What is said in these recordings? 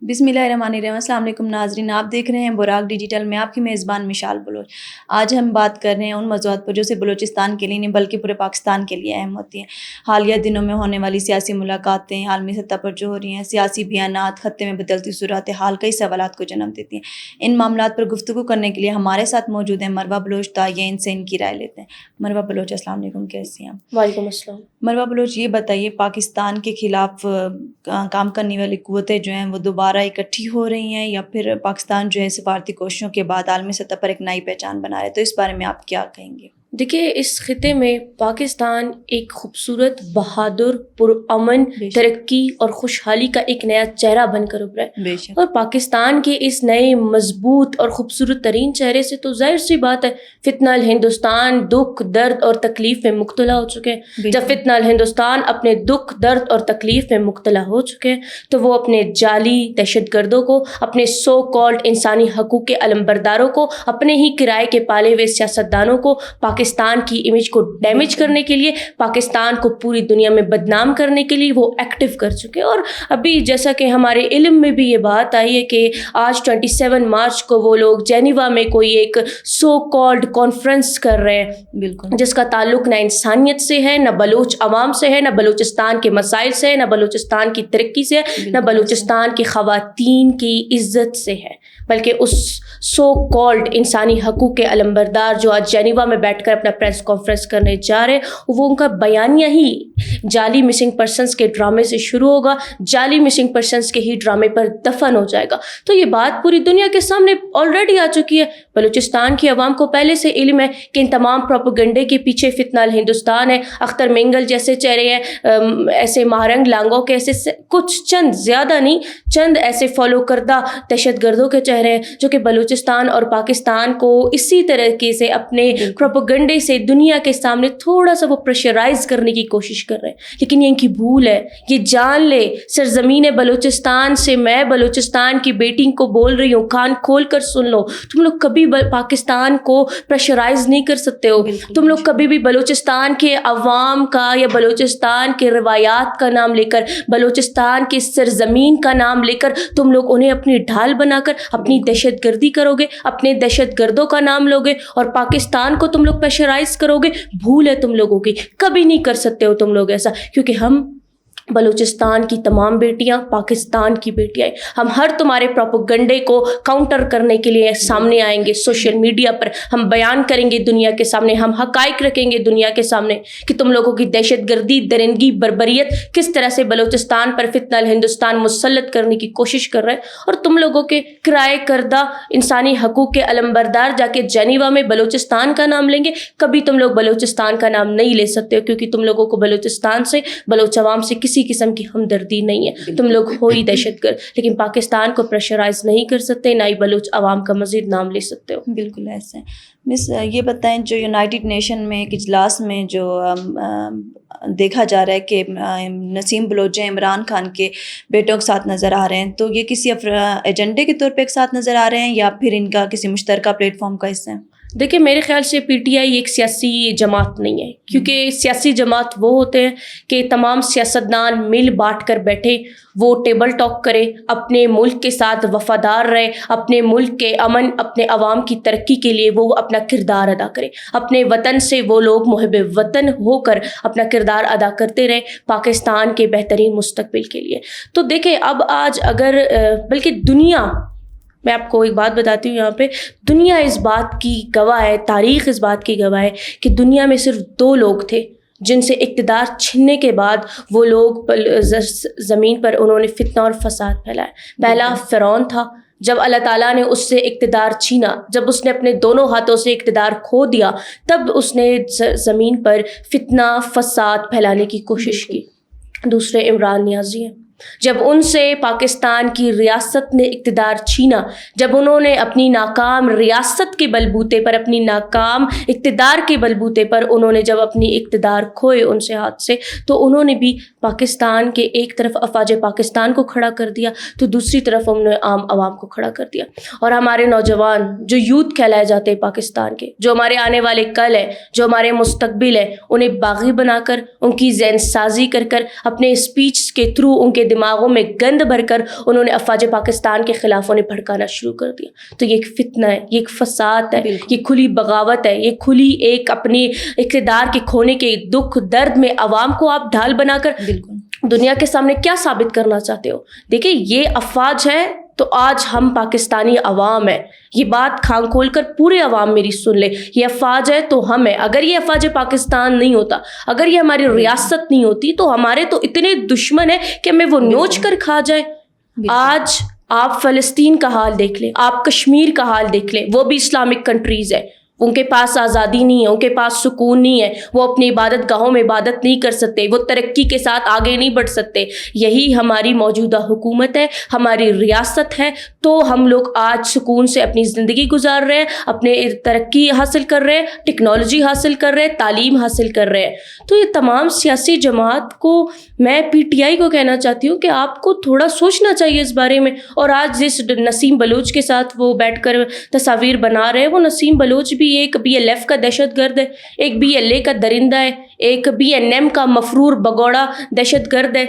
بسم اللہ الرحمن الرحیم۔ السلام علیکم ناظرین، آپ دیکھ رہے ہیں براق ڈیجیٹل میں آپ کی میزبان مشال بلوچ۔ آج ہم بات کر رہے ہیں ان موضوعات پر جو صرف بلوچستان کے لیے نہیں بلکہ پورے پاکستان کے لیے اہم ہوتی ہیں۔ حالیہ دنوں میں ہونے والی سیاسی ملاقاتیں، عالمی سطح پر جو ہو رہی ہیں سیاسی بیانات، خطے میں بدلتی صورتحال کئی سوالات کو جنم دیتی ہیں۔ ان معاملات پر گفتگو کرنے کے لیے ہمارے ساتھ موجود ہیں مروہ بلوچ، تائیہ ان سے ان کی رائے لیتے ہیں۔ مروہ بلوچ، السلام علیکم، کیسی ہیں آپ؟ وعلیکم السلام۔ مروہ بلوچ، یہ بتائیے پاکستان کے خلاف کام کرنے والی قوتیں جو ہیں وہ دوبارہ اکٹھی ہو رہی ہیں یا پھر پاکستان جو ہے سفارتی کوششوں کے بعد عالمی سطح پر ایک نئی پہچان بنا رہا ہے، تو اس بارے میں آپ کیا کہیں گے؟ دیکھیے، اس خطے میں پاکستان ایک خوبصورت، بہادر، پرامن، ترقی اور خوشحالی کا ایک نیا چہرہ بن کر ابھرا ہے۔ بے شک۔ اور پاکستان کے اس نئے مضبوط اور خوبصورت ترین چہرے سے تو ظاہر سی بات ہے فتنہ الہندوستان دکھ، درد اور تکلیف میں مبتلا ہو چکے ہیں۔ جب فتنہ الہندوستان اپنے دکھ، درد اور تکلیف میں مبتلا ہو چکے ہیں تو وہ اپنے جعلی دہشت گردوں کو، اپنے سو کالڈ انسانی حقوق کے علمبرداروں کو، اپنے ہی کرائے کے پالے ہوئے سیاستدانوں کو پاکستان کی امیج کو ڈیمیج کرنے کے لیے، پاکستان کو پوری دنیا میں بدنام کرنے کے لیے وہ ایکٹیو کر چکے۔ اور ابھی جیسا کہ ہمارے علم میں بھی یہ بات آئی ہے کہ آج 27 مارچ کو وہ لوگ جنیوا میں کوئی ایک سو کالڈ کانفرنس کر رہے ہیں، بالکل، جس کا تعلق نہ انسانیت سے ہے، نہ بلوچ عوام سے ہے، نہ بلوچستان کے مسائل سے ہے، نہ بلوچستان کی ترقی سے ہے، نہ بلوچستان کی خواتین کی عزت سے ہے، بلکہ اس سو کالڈ انسانی حقوق کے علمبردار جو آج جنیوا میں بیٹھ کر اپنا پریس کانفرنس کرنے جا رہے ہیں، وہ ان کا بیانیہ ہی جعلی مسنگ پرسنس کے ڈرامے سے شروع ہوگا، جعلی مسنگ پرسنس کے ہی ڈرامے پر دفن ہو جائے گا۔ تو یہ بات پوری دنیا کے سامنے آلریڈی آ چکی ہے۔ بلوچستان کی عوام کو پہلے سے علم ہے کہ ان تمام پروپیگنڈے کے پیچھے فتنہ الہندوستان ہے، اختر مینگل جیسے چہرے ہیں، ایسے مہارنگ لانگوں کے ایسے کچھ چند، زیادہ نہیں، چند ایسے فالو کردہ دہشت گردوں کے چہرے ہیں جو کہ بلوچستان اور پاکستان کو اسی طریقے سے اپنے پروپیگنڈے سے دنیا کے سامنے تھوڑا سا وہ پریشرائز کرنے کی کوشش کر رہے ہیں۔ لیکن یہ ان کی بھول ہے۔ یہ جان لے، سرزمین بلوچستان سے میں بلوچستان کی بیٹی کو بول رہی ہوں، کان کھول کر سن لو، تم لوگ کبھی پاکستان کو پریشرائز نہیں کر سکتے ہو۔ تم لوگ کبھی بھی بلوچستان کے عوام کا یا بلوچستان کے روایات کا نام لے کر، بلوچستان کی سرزمین کا نام لے کر تم لوگ انہیں اپنی ڈھال بنا کر اپنی دہشت گردی کرو گے، اپنے دہشت گردوں کا نام لوگے اور پاکستان کو تم لوگ پریشرائز کرو گے۔ بھول ہے تم لوگوں کی، کبھی نہیں کر سکتے ہو تم لوگ ایسا، کیونکہ ہم بلوچستان کی تمام بیٹیاں پاکستان کی بیٹیاں ہیں۔ ہم ہر تمہارے پروپیگنڈے کو کاؤنٹر کرنے کے لیے سامنے آئیں گے، سوشل میڈیا پر ہم بیان کریں گے دنیا کے سامنے، ہم حقائق رکھیں گے دنیا کے سامنے کہ تم لوگوں کی دہشت گردی، درندگی، بربریت کس طرح سے بلوچستان پر فتنہ الہندوستان مسلط کرنے کی کوشش کر رہے ہیں۔ اور تم لوگوں کے کرائے کردہ انسانی حقوق کے علمبردار جا کے جنیوا میں بلوچستان کا نام لیں گے، کبھی تم لوگ بلوچستان کا نام نہیں لے سکتے ہو، کیونکہ تم لوگوں کو بلوچستان سے، بلوچ عوام سے کسی قسم کی ہمدردی نہیں ہے۔ تم لوگ ہو ہی دہشت گرد، لیکن پاکستان کو پریشرائز نہیں کر سکتے، نہ ہی بلوچ عوام کا مزید نام لے سکتے ہو۔ بالکل ایسے۔ مس، یہ بتائیں جو یونائٹڈ نیشن میں ایک اجلاس میں جو دیکھا جا رہا ہے کہ نسیم بلوچ عمران خان کے بیٹوں کے ساتھ نظر آ رہے ہیں، تو یہ کسی ایجنڈے کے طور پہ ایک ساتھ نظر آ رہے ہیں یا پھر ان کا کسی مشترکہ پلیٹ فارم کا حصہ ہے؟ دیکھیں، میرے خیال سے پی ٹی آئی ایک سیاسی جماعت نہیں ہے، کیونکہ سیاسی جماعت وہ ہوتے ہیں کہ تمام سیاستدان مل بانٹ کر بیٹھے، وہ ٹیبل ٹاک کرے، اپنے ملک کے ساتھ وفادار رہے، اپنے ملک کے امن، اپنے عوام کی ترقی کے لیے وہ اپنا کردار ادا کرے، اپنے وطن سے وہ لوگ محب وطن ہو کر اپنا کردار ادا کرتے رہے پاکستان کے بہترین مستقبل کے لیے۔ تو دیکھیں، اب آج اگر بلکہ دنیا، میں آپ کو ایک بات بتاتی ہوں، یہاں پہ دنیا اس بات کی گواہ ہے، تاریخ اس بات کی گواہ ہے کہ دنیا میں صرف 2 لوگ تھے جن سے اقتدار چھننے کے بعد وہ لوگ زمین پر انہوں نے فتنہ اور فساد پھیلایا۔ پہلا فرعون تھا، جب اللہ تعالیٰ نے اس سے اقتدار چھینا، جب اس نے اپنے دونوں ہاتھوں سے اقتدار کھو دیا، تب اس نے زمین پر فتنہ فساد پھیلانے کی کوشش کی۔ دوسرے عمران نیازی ہیں، جب ان سے پاکستان کی ریاست نے اقتدار چھینا، جب انہوں نے اپنی ناکام ریاست کے بلبوتے پر، اپنی ناکام اقتدار کے بلبوتے پر انہوں نے جب اپنی اقتدار کھوئے ان سے ہاتھ سے، تو انہوں نے بھی پاکستان کے ایک طرف افواج پاکستان کو کھڑا کر دیا تو دوسری طرف انہوں نے عام عوام کو کھڑا کر دیا۔ اور ہمارے نوجوان جو یوتھ کہلائے جاتے ہیں پاکستان کے، جو ہمارے آنے والے کل ہے، جو ہمارے مستقبل ہے، انہیں باغی بنا کر، ان کی ذہن سازی کر کر، اپنے اسپیچ کے تھرو ان کے دماغوں میں گند بھر کر انہوں نے افواج پاکستان کے خلاف انہیں بھڑکانا شروع کر دیا. تو یہ ایک فتنہ ہے, یہ ایک فساد ہے, یہ کھلی بغاوت ہے, یہ کھلی ایک اپنی اقتدار کے کھونے کے دکھ درد میں عوام کو آپ ڈھال بنا کر دنیا کے سامنے کیا ثابت کرنا چاہتے ہو. دیکھیں یہ افواج ہے تو آج ہم پاکستانی عوام ہیں, یہ بات کھان کھول کر پورے عوام میری سن لے, یہ افواج ہے تو ہم ہیں. اگر یہ افواج پاکستان نہیں ہوتا, اگر یہ ہماری ریاست نہیں ہوتی, تو ہمارے تو اتنے دشمن ہیں کہ ہمیں وہ نوچ کر کھا جائے. آج آپ فلسطین کا حال دیکھ لیں, آپ کشمیر کا حال دیکھ لیں, وہ بھی اسلامک کنٹریز ہے, ان کے پاس آزادی نہیں ہے, ان کے پاس سکون نہیں ہے, وہ اپنی عبادت گاہوں میں عبادت نہیں کر سکتے, وہ ترقی کے ساتھ آگے نہیں بڑھ سکتے. یہی ہماری موجودہ حکومت ہے, ہماری ریاست ہے, تو ہم لوگ آج سکون سے اپنی زندگی گزار رہے ہیں, اپنے ترقی حاصل کر رہے ہیں, ٹیکنالوجی حاصل کر رہے ہیں, تعلیم حاصل کر رہے ہیں. تو یہ تمام سیاسی جماعت کو میں پی ٹی آئی کو کہنا چاہتی ہوں کہ آپ کو تھوڑا سوچنا چاہیے اس بارے میں. اور آج جس نسیم بلوچ کے ساتھ وہ بیٹھ کر تصاویر بنا رہے ہیں, وہ نسیم بلوچ بھی ایک بی ایل ایف کا دہشت گرد ہے, ایک بی ایل اے کا درندہ ہے, ایک بی این ایم کا مفرور بگوڑا دہشت گرد ہے,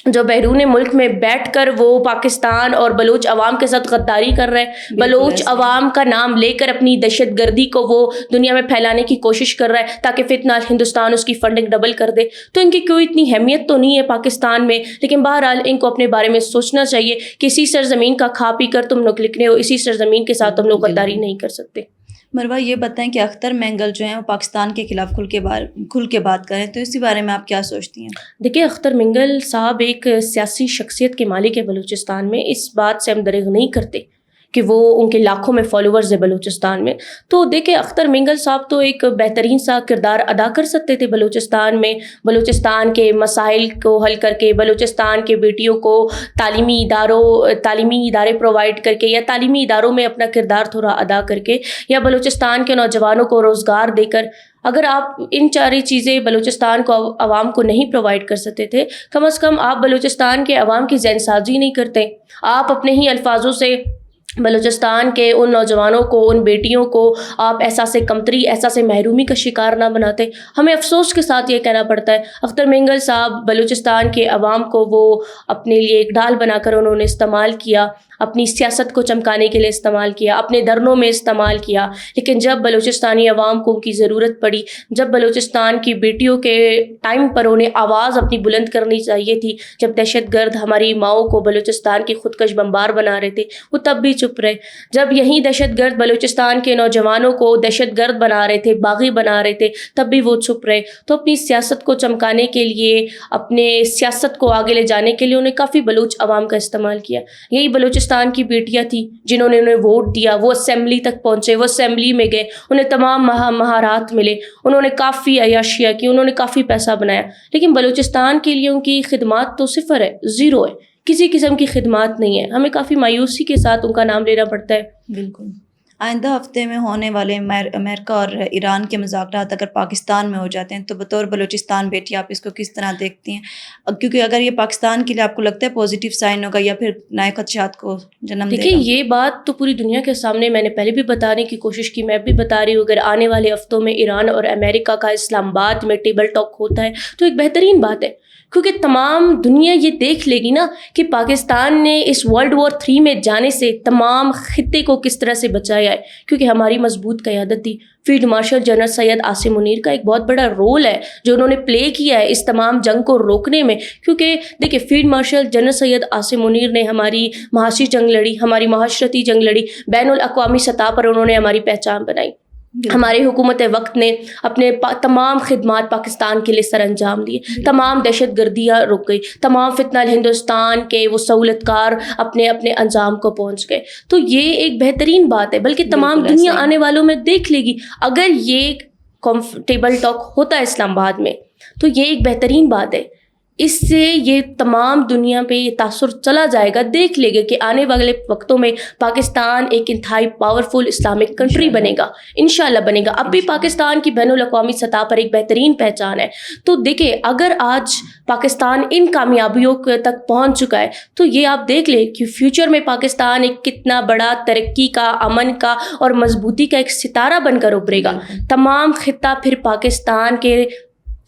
جو بیرون ملک میں بیٹھ کر وہ پاکستان اور بلوچ عوام کے ساتھ غداری کر رہے ہیں. بلوچ عوام کا نام لے کر اپنی دہشت گردی کو وہ دنیا میں پھیلانے کی کوشش کر رہا ہے تاکہ فتنہ ہندوستان اس کی فنڈنگ ڈبل کر دے. تو ان کی کوئی اتنی اہمیت تو نہیں ہے پاکستان میں, لیکن بہرحال ان کو اپنے بارے میں سوچنا چاہیے کہ اسی سرزمین کا کھا پی کر تم لوگ نکلے ہو, اسی سرزمین کے ساتھ تم لوگ غداری نہیں کر سکتے. مروہ یہ بتائیں کہ اختر مینگل جو ہیں وہ پاکستان کے خلاف کھل کے بات کریں, تو اسی بارے میں آپ کیا سوچتی ہیں؟ دیکھیں اختر مینگل صاحب ایک سیاسی شخصیت کے مالک ہے بلوچستان میں, اس بات سے ہم دریغ نہیں کرتے کہ وہ ان کے لاکھوں میں فالوورز ہیں بلوچستان میں. تو دیکھیں اختر مینگل صاحب تو ایک بہترین سا کردار ادا کر سکتے تھے بلوچستان میں, بلوچستان کے مسائل کو حل کر کے, بلوچستان کے بیٹیوں کو تعلیمی ادارے پرووائڈ کر کے, یا تعلیمی اداروں میں اپنا کردار تھوڑا ادا کر کے, یا بلوچستان کے نوجوانوں کو روزگار دے کر. اگر آپ ان چاری چیزیں بلوچستان کو عوام کو نہیں پرووائڈ کر سکتے تھے, کم از کم آپ بلوچستان کے عوام کی ذہن سازی نہیں کرتے, آپ اپنے ہی الفاظوں سے بلوچستان کے ان نوجوانوں کو, ان بیٹیوں کو آپ احساس کمتری, احساس محرومی کا شکار نہ بناتے. ہمیں افسوس کے ساتھ یہ کہنا پڑتا ہے اختر مینگل صاحب بلوچستان کے عوام کو وہ اپنے لیے ایک ڈھال بنا کر انہوں نے استعمال کیا, اپنی سیاست کو چمکانے کے لیے استعمال کیا, اپنے دھرنوں میں استعمال کیا. لیکن جب بلوچستانی عوام کو ان کی ضرورت پڑی, جب بلوچستان کی بیٹیوں کے ٹائم پر انہیں آواز اپنی بلند کرنی چاہیے تھی, جب دہشت گرد ہماری ماؤں کو بلوچستان کی خودکش بمبار بنا رہے تھے, وہ تب بھی چپ رہے. جب یہی دہشت گرد بلوچستان کے نوجوانوں کو دہشت گرد بنا رہے تھے, باغی بنا رہے تھے, تب بھی وہ چپ رہے. تو اپنی سیاست کو چمکانے کے لیے, اپنے سیاست کو آگے لے جانے کے لیے انہیں کافی بلوچ عوام کا استعمال کیا. یہی بلوچستان کی بیٹیاں تھیں جنہوں نے انہیں ووٹ دیا, وہ اسمبلی تک پہنچے, وہ اسمبلی میں گئے, انہیں تمام مہارات ملے, انہوں نے کافی عیاشیاں کی, انہوں نے کافی پیسہ بنایا. لیکن بلوچستان کے لیے ان کی خدمات تو صفر ہے, زیرو ہے, کسی قسم کی خدمات نہیں ہے. ہمیں کافی مایوسی کے ساتھ ان کا نام لینا پڑتا ہے. بالکل. آئندہ ہفتے میں ہونے والے امریکہ اور ایران کے مذاکرات اگر پاکستان میں ہو جاتے ہیں تو بطور بلوچستان بیٹی آپ اس کو کس طرح دیکھتی ہیں؟ کیونکہ اگر یہ پاکستان کے لیے آپ کو لگتا ہے پازیٹیو سائن ہوگا یا پھر نئے خدشات کو جنم دے گا؟ دیکھیں یہ بات تو پوری دنیا کے سامنے میں نے پہلے بھی بتانے کی کوشش کی, میں بھی بتا رہی ہوں. اگر آنے والے ہفتوں میں ایران اور امریکہ کا اسلام آباد میں ٹیبل ٹاک ہوتا ہے تو ایک بہترین بات ہے, کیونکہ تمام دنیا یہ دیکھ لے گی نا کہ پاکستان نے اس ورلڈ وار 3 میں جانے سے تمام خطے کو کس طرح سے بچایا ہے, کیونکہ ہماری مضبوط قیادت تھی. Field marshal general Syed Asim Munir کا ایک بہت بڑا رول ہے جو انہوں نے پلے کیا ہے اس تمام جنگ کو روکنے میں. کیونکہ دیکھیں field marshal general Syed Asim Munir نے ہماری معاشی جنگ لڑی, ہماری معاشرتی جنگ لڑی, بین الاقوامی سطح پر انہوں نے ہماری پہچان بنائی. ہماری حکومت وقت نے اپنے تمام خدمات پاکستان کے لیے سر انجام دیے, تمام دہشت گردیاں رک گئی, تمام فتنہ ہندوستان کے وہ سہولت کار اپنے انجام کو پہنچ گئے. تو یہ ایک بہترین بات ہے, بلکہ تمام دنیا آنے والوں میں دیکھ لے گی. اگر یہ ٹیبل ٹاک ہوتا ہے اسلام آباد میں تو یہ ایک بہترین بات ہے. اس سے یہ تمام دنیا پہ یہ تاثر چلا جائے گا, دیکھ لے گا کہ آنے والے وقتوں میں پاکستان ایک انتہائی پاورفل اسلامک کنٹری بنے گا, انشاءاللہ بنے گا. اب بھی پاکستان کی بین الاقوامی سطح پر ایک بہترین پہچان ہے. تو دیکھیں اگر آج پاکستان ان کامیابیوں تک پہنچ چکا ہے تو یہ آپ دیکھ لیں کہ فیوچر میں پاکستان ایک کتنا بڑا ترقی کا, امن کا اور مضبوطی کا ایک ستارہ بن کر ابھرے گا. تمام خطہ پھر پاکستان کے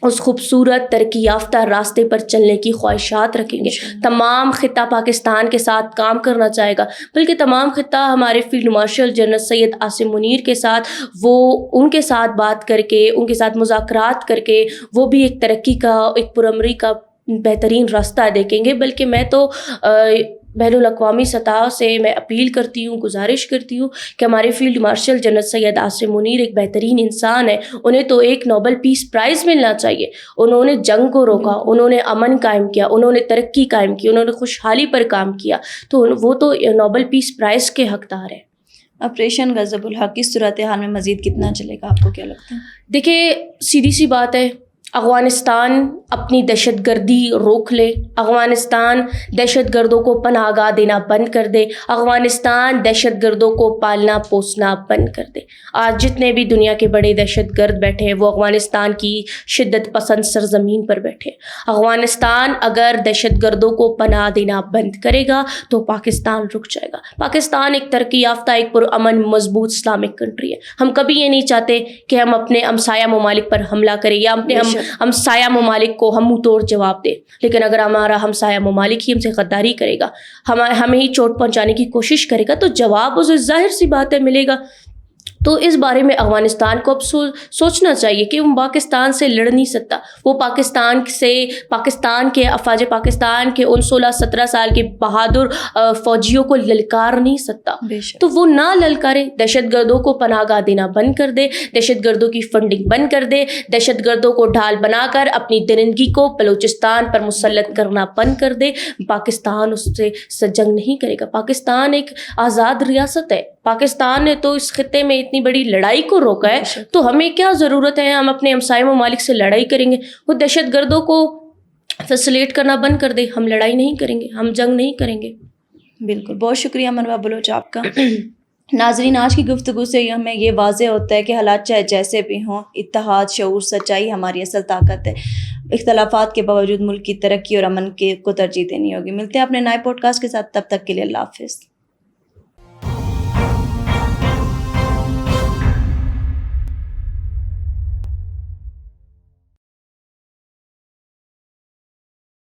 اس خوبصورت ترقی یافتہ راستے پر چلنے کی خواہشات رکھیں گے. تمام خطہ پاکستان کے ساتھ کام کرنا چاہے گا، بلکہ تمام خطہ ہمارے field marshal general Syed Asim Munir کے ساتھ وہ ان کے ساتھ بات کر کے، ان کے ساتھ مذاکرات کر کے وہ بھی ایک ترقی کا، ایک پرامری کا بہترین راستہ دیکھیں گے. بلکہ میں تو بین الاقوامی سطح سے میں اپیل کرتی ہوں، گزارش کرتی ہوں کہ ہمارے field marshal general Syed Asim Munir ایک بہترین انسان ہے، انہیں تو ایک نوبل پیس پرائز ملنا چاہیے. انہوں نے جنگ کو روکا، انہوں نے امن قائم کیا، انہوں نے ترقی قائم کی، انہوں نے خوشحالی پر کام کیا، تو وہ تو نوبل پیس پرائز کے حقدار ہیں. آپریشن غضب الحق اس صورتحال میں مزید کتنا چلے گا، آپ کو کیا لگتا ہے؟ دیکھیے سیدھی سی بات ہے، افغانستان اپنی دہشت گردی روک لے، افغانستان دہشت گردوں کو پناہ گاہ دینا بند کر دے، افغانستان دہشت گردوں کو پالنا پوسنا بند کر دے. آج جتنے بھی دنیا کے بڑے دہشت گرد بیٹھے ہیں وہ افغانستان کی شدت پسند سرزمین پر بیٹھے. افغانستان اگر دہشت گردوں کو پناہ دینا بند کرے گا تو پاکستان رک جائے گا. پاکستان ایک ترقی یافتہ، ایک پرامن مضبوط اسلامک کنٹری ہے. ہم کبھی یہ نہیں چاہتے کہ ہم اپنے ہمسایہ ممالک پر حملہ کریں یا اپنے ہمسایہ ممالک کو ہم منہ توڑ جواب دیں. لیکن اگر ہمارا ہمسایہ ممالک ہی ہم سے غداری کرے گا، ہمیں ہی چوٹ پہنچانے کی کوشش کرے گا، تو جواب اسے ظاہر سی بات ہے ملے گا. تو اس بارے میں افغانستان کو اب سوچنا چاہیے کہ وہ پاکستان سے لڑ نہیں سکتا. وہ پاکستان کے افواج پاکستان کے ان 16-17 سال کے بہادر فوجیوں کو للکار نہیں سکتا. تو وہ نہ للکارے، دہشت گردوں کو پناہ گاہ دینا بند کر دے، دہشت گردوں کی فنڈنگ بند کر دے، دہشت گردوں کو ڈھال بنا کر اپنی درندگی کو بلوچستان پر مسلط کرنا بند کر دے. پاکستان اس سے جنگ نہیں کرے گا. پاکستان ایک آزاد ریاست ہے. پاکستان نے تو اس خطے میں اتنی بڑی لڑائی کو روکا ہے، تو ہمیں کیا ضرورت ہے ہم اپنے ہمسائے ممالک سے لڑائی کریں گے؟ وہ دہشت گردوں کو فیسلیٹ کرنا بند کر دے، ہم لڑائی نہیں کریں گے، ہم جنگ نہیں کریں گے. بالکل، بہت شکریہ منوع بلوچ آپ کا. ناظرین، آج کی گفتگو سے ہمیں یہ واضح ہوتا ہے کہ حالات چاہے جیسے بھی ہوں، اتحاد، شعور، سچائی ہماری اصل طاقت ہے. اختلافات کے باوجود ملک کی ترقی اور امن کو ترجیح دینی ہوگی. ملتے ہیں اپنے نئے پوڈ کاسٹ کے ساتھ، تب تک کے لیے اللہ حافظ.